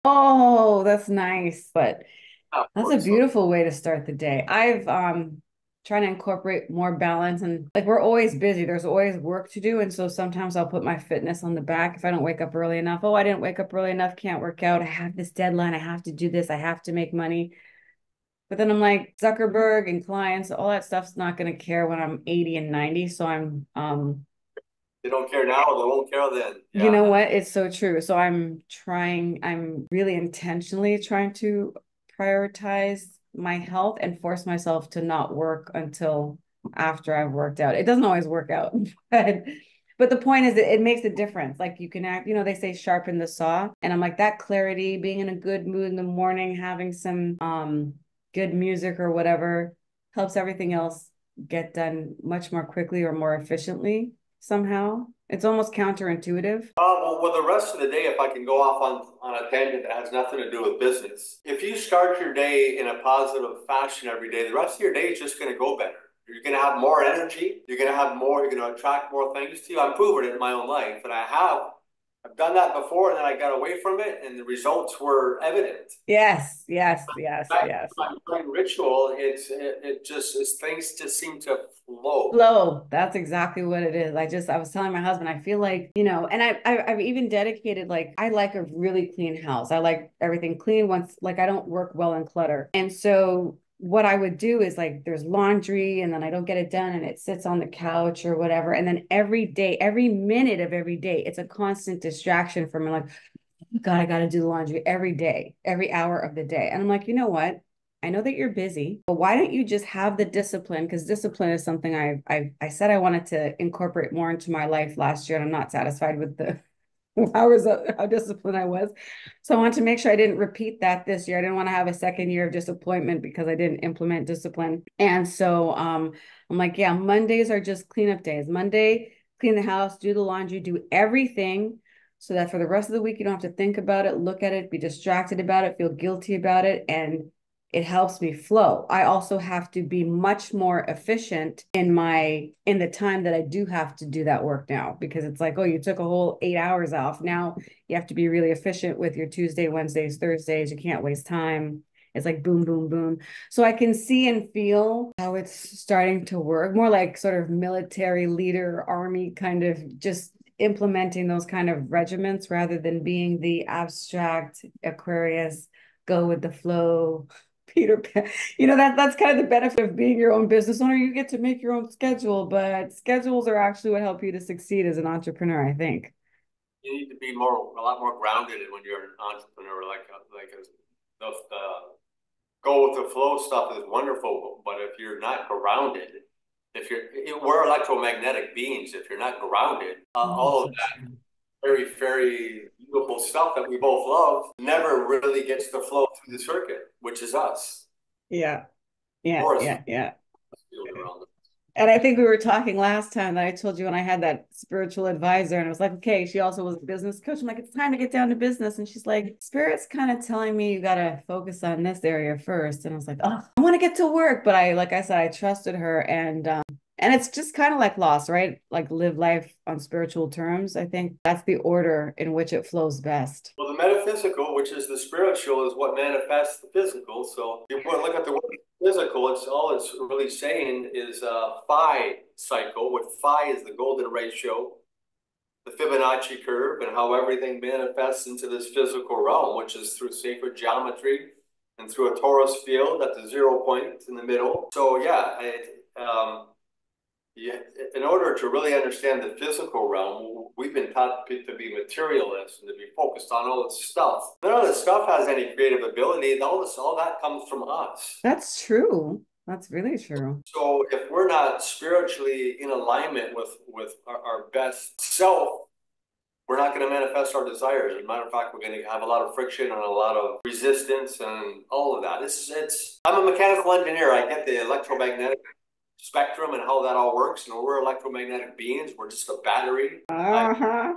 Oh, that's nice. But Of that's a course. So, beautiful way to start the day. I've trying to incorporate more balance, and like we're always busy. There's always work to do. And so sometimes I'll put my fitness on the back if I don't wake up early enough. Oh, I didn't wake up early enough, can't work out. I have this deadline. I have to do this. I have to make money. But then I'm like, Zuckerberg and clients, all that stuff's not going to care when I'm 80 and 90. So I'm, they don't care now, they won't care then. you Yeah. know what? It's so true. So I'm really intentionally trying to prioritize my health and force myself to not work until after I've worked out. It doesn't always work out, but the point is that it makes a difference. Like you can act, they say sharpen the saw. And I'm like that clarity, being in a good mood in the morning, having some good music or whatever helps everything else get done much more quickly or more efficiently somehow. It's almost counterintuitive. Well, the rest of the day, if I can go off on a tangent that has nothing to do with business, if you start your day in a positive fashion every day, the rest of your day is just going to go better. You're going to have more energy. You're going to have more. You're going to attract more things to you. I'm proving it in my own life, and I've done that before, and then I got away from it, and the results were evident. Yes, yes, yes, Back yes. to my ritual, it just is things just seem to flow. Flow. That's exactly what it is. I was telling my husband, I feel like, and I've even dedicated, like, I like a really clean house. I like everything clean once, like, I don't work well in clutter. And so what I would do is like, there's laundry and then I don't get it done and it sits on the couch or whatever. And then every day, every minute of every day, it's a constant distraction for me. Like, God, I got to do the laundry every day, every hour of the day. And I'm like, you know what? I know that you're busy, but why don't you just have the discipline? Because discipline is something I said I wanted to incorporate more into my life last year, and I'm not satisfied with the hours of how disciplined I was. So I wanted to make sure I didn't repeat that this year. I didn't want to have a second year of disappointment because I didn't implement discipline. And so I'm like, yeah, Mondays are just cleanup days. Monday, clean the house, do the laundry, do everything so that for the rest of the week you don't have to think about it, look at it, be distracted about it, feel guilty about it, and it helps me flow. I also have to be much more efficient in the time that I do have to do that work now, because it's like, oh, you took a whole 8 hours off. Now you have to be really efficient with your Tuesday, Wednesdays, Thursdays. You can't waste time. It's like boom, boom, boom. So I can see and feel how it's starting to work, more like sort of military leader, army kind of just implementing those kind of regiments rather than being the abstract Aquarius, go with the flow, Peter Pan. That's kind of the benefit of being your own business owner. You get to make your own schedule, but schedules are actually what help you to succeed as an entrepreneur, I think. You need to be a lot more grounded when you're an entrepreneur. The go with the flow stuff is wonderful, but if you're not grounded, if you're we're electromagnetic beings. If you're not grounded, Oh, all of so that true. very beautiful stuff that we both love never really gets to flow through the circuit, which is us. Yeah, yeah, Force yeah, yeah. field around us. And I think we were talking last time that I told you when I had that spiritual advisor, and I was like, okay, she also was a business coach. I'm like, it's time to get down to business. And she's like, Spirit's kind of telling me you got to focus on this area first. And I was like, oh, I want to get to work. But like I said, I trusted her. And it's just kind of like lost, right? Like live life on spiritual terms. I think that's the order in which it flows best. Well, the metaphysical, which is the spiritual, is what manifests the physical. So if you look at the word physical, it's all it's really saying is a phi cycle, with phi is the golden ratio, the Fibonacci curve, and how everything manifests into this physical realm, which is through sacred geometry and through a torus field at the 0 point in the middle. So yeah, yeah, in order to really understand the physical realm, we've been taught to be materialists and to be focused on all this stuff. None of this stuff has any creative ability. All that comes from us. That's true. That's really true. So if we're not spiritually in alignment with our best self, we're not going to manifest our desires. As a matter of fact, we're going to have a lot of friction and a lot of resistance and all of that. I'm a mechanical engineer. I get the electromagnetic spectrum and how that all works. And we're electromagnetic beings. We're just a battery. Uh-huh.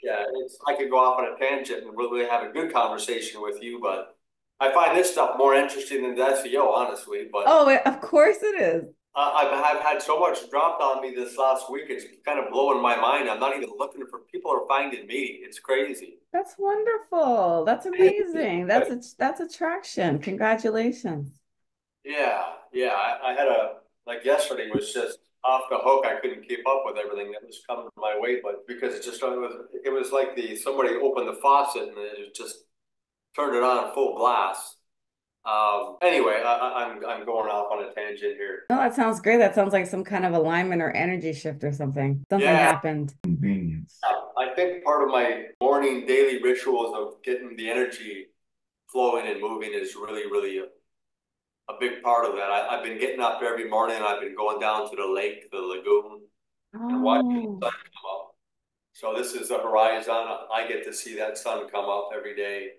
Yeah, I could go off on a tangent and really have a good conversation with you, but I find this stuff more interesting than the SEO, honestly. But Oh, of course it is. I've had so much dropped on me this last week. It's kind of blowing my mind. I'm not even looking for people are finding me. It's crazy. That's wonderful. That's amazing. That's attraction. Congratulations. Yeah. I had like yesterday was just off the hook. I couldn't keep up with everything that was coming my way, but because it was like somebody opened the faucet and it just turned it on full blast. Anyway, I'm going off on a tangent here. No, that sounds great. That sounds like some kind of alignment or energy shift or something. Something Yeah, happened. Convenience. I think part of my morning daily rituals of getting the energy flowing and moving is really a big part of that. I've been getting up every morning and I've been going down to the lake, the lagoon, and watching the Oh, sun come up. So this is the horizon. I get to see that sun come up every day.